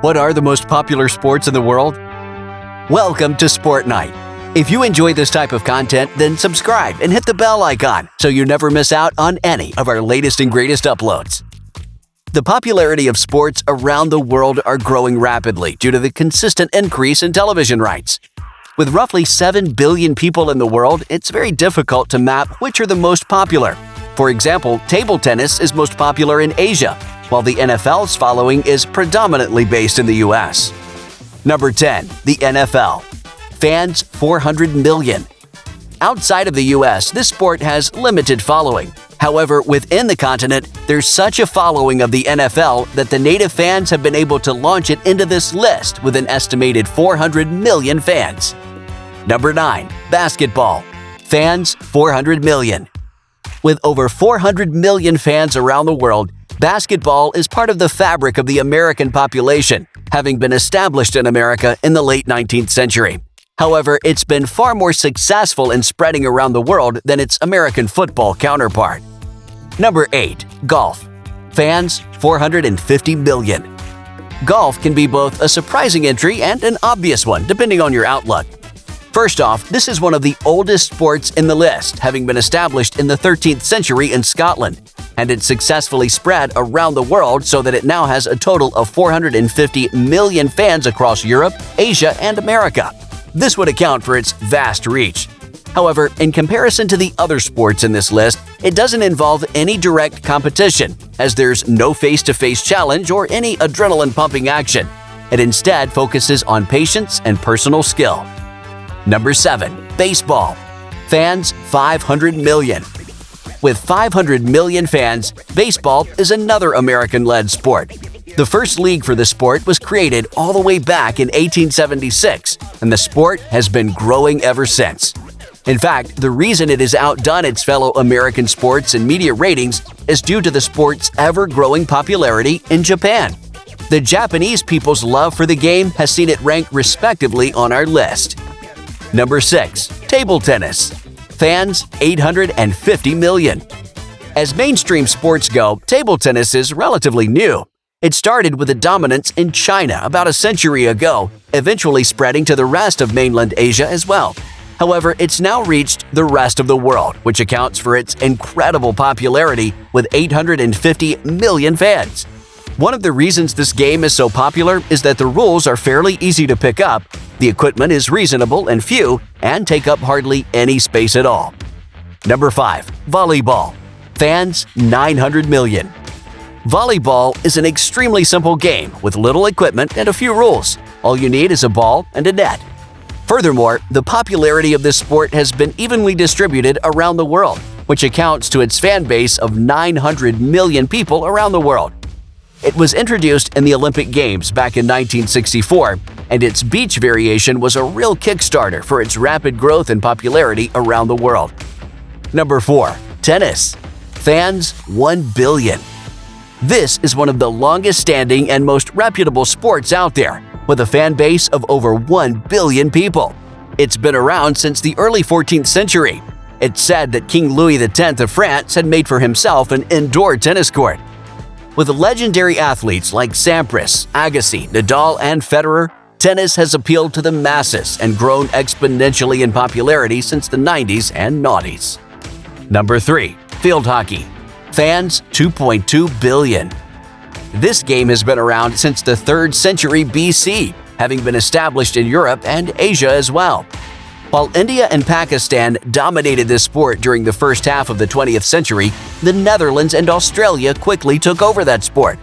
What are the most popular sports in the world? Welcome to Sport Night. If you enjoy this type of content, then subscribe and hit the bell icon so you never miss out on any of our latest and greatest uploads. The popularity of sports around the world are growing rapidly due to the consistent increase in television rights. With roughly 7 billion people in the world, it's very difficult to map which are the most popular. For example, table tennis is most popular in Asia, while the NFL's following is predominantly based in the US. Number 10. The NFL. Fans 400 million. Outside of the US, this sport has limited following. However, within the continent, there's such a following of the NFL that the native fans have been able to launch it into this list with an estimated 400 million fans. Number 9. Basketball. Fans 400 million. With over 400 million fans around the world, basketball is part of the fabric of the American population, having been established in America in the late 19th century. However, it's been far more successful in spreading around the world than its American football counterpart. Number 8. Golf. Fans 450 million. Golf can be both a surprising entry and an obvious one, depending on your outlook. First off, this is one of the oldest sports in the list, having been established in the 13th century in Scotland, and it successfully spread around the world so that it now has a total of 450 million fans across Europe, Asia, and America. This would account for its vast reach. However, in comparison to the other sports in this list, it doesn't involve any direct competition, as there's no face-to-face challenge or any adrenaline-pumping action. It instead focuses on patience and personal skill. Number 7. Baseball. Fans 500 million. With 500 million fans, baseball is another American-led sport. The first league for the sport was created all the way back in 1876, and the sport has been growing ever since. In fact, the reason it has outdone its fellow American sports in media ratings is due to the sport's ever-growing popularity in Japan. The Japanese people's love for the game has seen it ranked respectively on our list. Number 6. Table tennis. Fans 850 million. As mainstream sports go, table tennis is relatively new. It started with a dominance in China about a century ago, eventually spreading to the rest of mainland Asia as well. However, it's now reached the rest of the world, which accounts for its incredible popularity with 850 million fans. One of the reasons this game is so popular is that the rules are fairly easy to pick up, the equipment is reasonable and few, and take up hardly any space at all. Number 5. Volleyball. Fans 900 million. Volleyball is an extremely simple game with little equipment and a few rules. All you need is a ball and a net. Furthermore, the popularity of this sport has been evenly distributed around the world, which accounts to its fan base of 900 million people around the world. It was introduced in the Olympic Games back in 1964, and its beach variation was a real kickstarter for its rapid growth and popularity around the world. Number 4. Tennis. Fans 1 billion. This is one of the longest-standing and most reputable sports out there, with a fan base of over 1 billion people. It's been around since the early 14th century. It's said that King Louis X of France had made for himself an indoor tennis court. With legendary athletes like Sampras, Agassi, Nadal, and Federer, tennis has appealed to the masses and grown exponentially in popularity since the 90s and noughties. Number 3. Field hockey. Fans 2.2 billion. This game has been around since the 3rd century BC, having been established in Europe and Asia as well. While India and Pakistan dominated this sport during the first half of the 20th century, the Netherlands and Australia quickly took over that sport.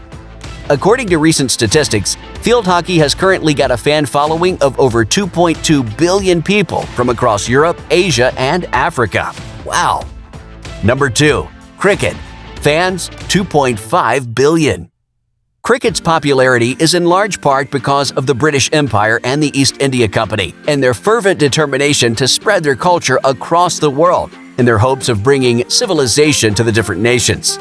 According to recent statistics, field hockey has currently got a fan following of over 2.2 billion people from across Europe, Asia, and Africa. Wow! Number 2. Cricket. Fans 2.5 billion. Cricket's popularity is in large part because of the British Empire and the East India Company and their fervent determination to spread their culture across the world in their hopes of bringing civilization to the different nations.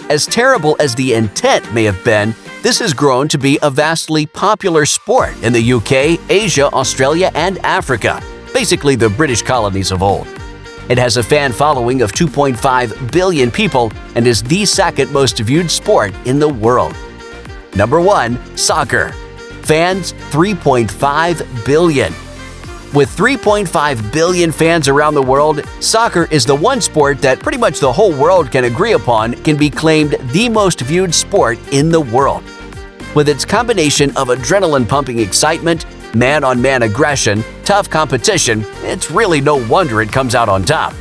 As terrible as the intent may have been, this has grown to be a vastly popular sport in the UK, Asia, Australia, and Africa, basically the British colonies of old. It has a fan following of 2.5 billion people and is the second most viewed sport in the world. Number 1. Soccer. Fans, 3.5 billion. With 3.5 billion fans around the world, soccer is the one sport that pretty much the whole world can agree upon can be claimed the most viewed sport in the world. With its combination of adrenaline-pumping excitement, man-on-man aggression, tough competition, it's really no wonder it comes out on top.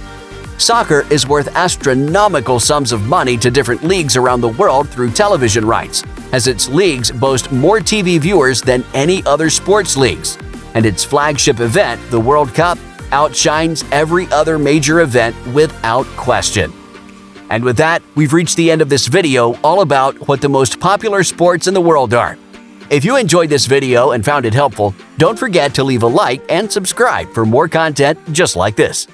Soccer is worth astronomical sums of money to different leagues around the world through television rights, as its leagues boast more TV viewers than any other sports leagues. And its flagship event, the World Cup, outshines every other major event without question. And with that, we've reached the end of this video all about what the most popular sports in the world are. If you enjoyed this video and found it helpful, don't forget to leave a like and subscribe for more content just like this.